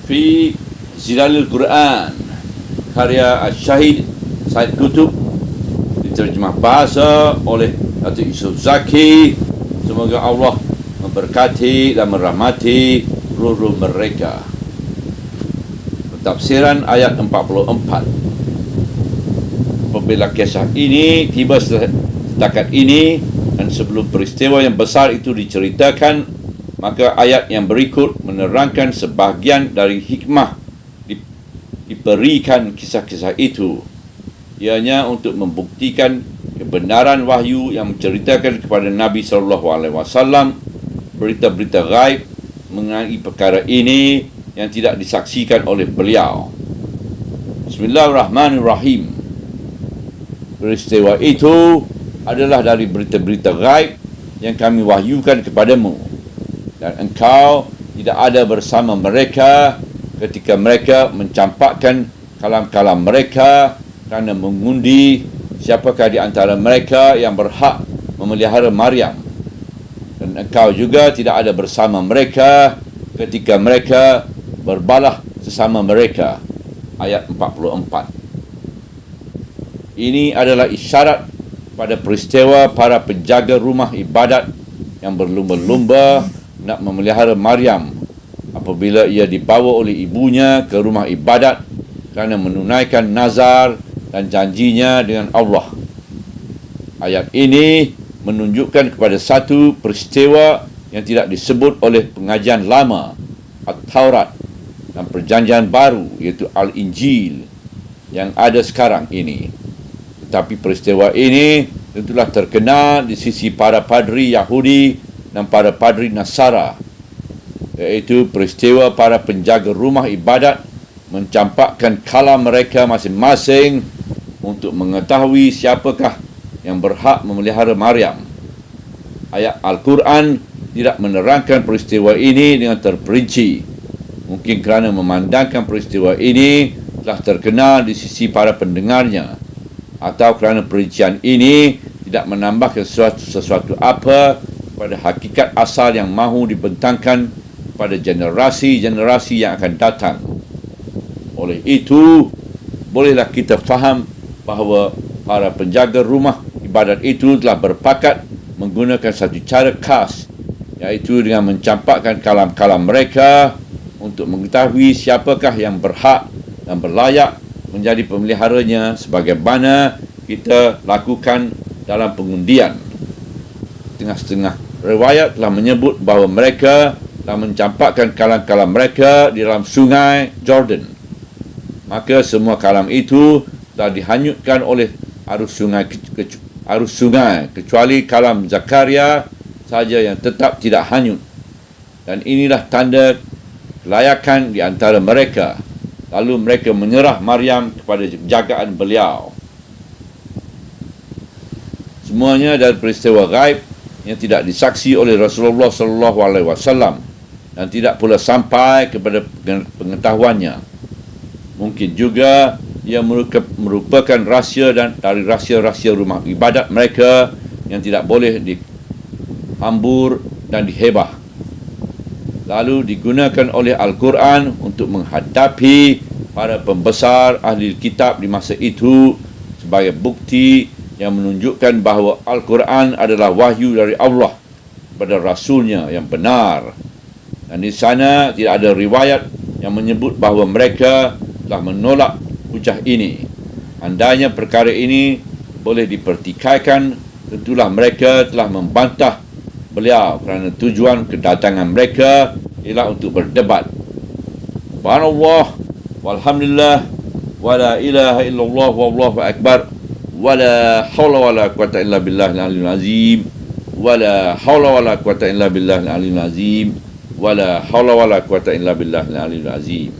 fi Zilalil Quran karya Syahid Said Qutb, diterjemah bahasa oleh Datuk Yusof Zaki. Semoga Allah memberkati dan merahmati ruh-ruh mereka. Tafsiran ayat 44. Apabila kisah ini tiba setakat ini dan sebelum peristiwa yang besar itu diceritakan, maka ayat yang berikut menerangkan sebahagian dari hikmah diberikan kisah-kisah itu. Ianya untuk membuktikan kebenaran wahyu yang menceritakan kepada Nabi SAW berita-berita gaib mengenai perkara ini yang tidak disaksikan oleh beliau. Bismillahirrahmanirrahim. Peristiwa itu adalah dari berita-berita gaib yang kami wahyukan kepadamu, dan engkau tidak ada bersama mereka ketika mereka mencampakkan kalam-kalam mereka kerana mengundi siapakah di antara mereka yang berhak memelihara Maryam, dan engkau juga tidak ada bersama mereka ketika mereka berbalah sesama mereka. Ayat 44. Ini adalah isyarat pada peristiwa para penjaga rumah ibadat yang berlumba-lumba nak memelihara Maryam apabila ia dibawa oleh ibunya ke rumah ibadat kerana menunaikan nazar dan janjinya dengan Allah. Ayat ini menunjukkan kepada satu peristiwa yang tidak disebut oleh pengajian lama, At-Taurat, dan perjanjian baru, iaitu Al-Injil yang ada sekarang ini. Tetapi peristiwa ini tentulah terkenal di sisi para padri Yahudi dan para padri Nasara, iaitu peristiwa para penjaga rumah ibadat mencampakkan kalam mereka masing-masing untuk mengetahui siapakah yang berhak memelihara Maryam. Ayat Al-Quran tidak menerangkan peristiwa ini dengan terperinci, mungkin kerana memandangkan peristiwa ini telah terkenal di sisi para pendengarnya, atau kerana perincian ini tidak menambahkan sesuatu apa pada hakikat asal yang mahu dibentangkan pada generasi-generasi yang akan datang. Oleh itu, bolehlah kita faham bahawa para penjaga rumah ibadat itu telah berpakat menggunakan satu cara khas, iaitu dengan mencampakkan kalam-kalam mereka untuk mengetahui siapakah yang berhak dan berlayak menjadi pemeliharanya, sebagaimana kita lakukan dalam pengundian. Setengah-setengah riwayat telah menyebut bahawa mereka telah mencampakkan kalam-kalam mereka di dalam sungai Jordan. Maka semua kalam itu telah dihanyutkan oleh arus sungai kecuali kalam Zakaria saja yang tetap tidak hanyut. Dan inilah tanda kelayakan di antara mereka. Lalu mereka menyerah Maryam kepada jagaan beliau. Semuanya dari peristiwa gaib yang tidak disaksi oleh Rasulullah SAW dan tidak pula sampai kepada pengetahuannya. Mungkin juga ia merupakan rahsia dan dari rahsia-rahsia rumah ibadat mereka yang tidak boleh dihambur dan dihebah, lalu digunakan oleh Al-Quran untuk menghadapi para pembesar ahli kitab di masa itu sebagai bukti yang menunjukkan bahawa Al-Quran adalah wahyu dari Allah kepada Rasulnya yang benar. Dan di sana tidak ada riwayat yang menyebut bahawa mereka telah menolak hujah ini. Andainya perkara ini boleh dipertikaikan, tentulah mereka telah membantah beliau kerana tujuan kedatangan mereka ialah untuk berdebat. Subhanallah walhamdulillah wala ilaha illallah wallahu akbar wala hawla wala quwata illa billahil aliyyil azim wala hawla wala quwata illa billahil aliyyil azim wala hawla wala quwata illa billahil aliyyil azim.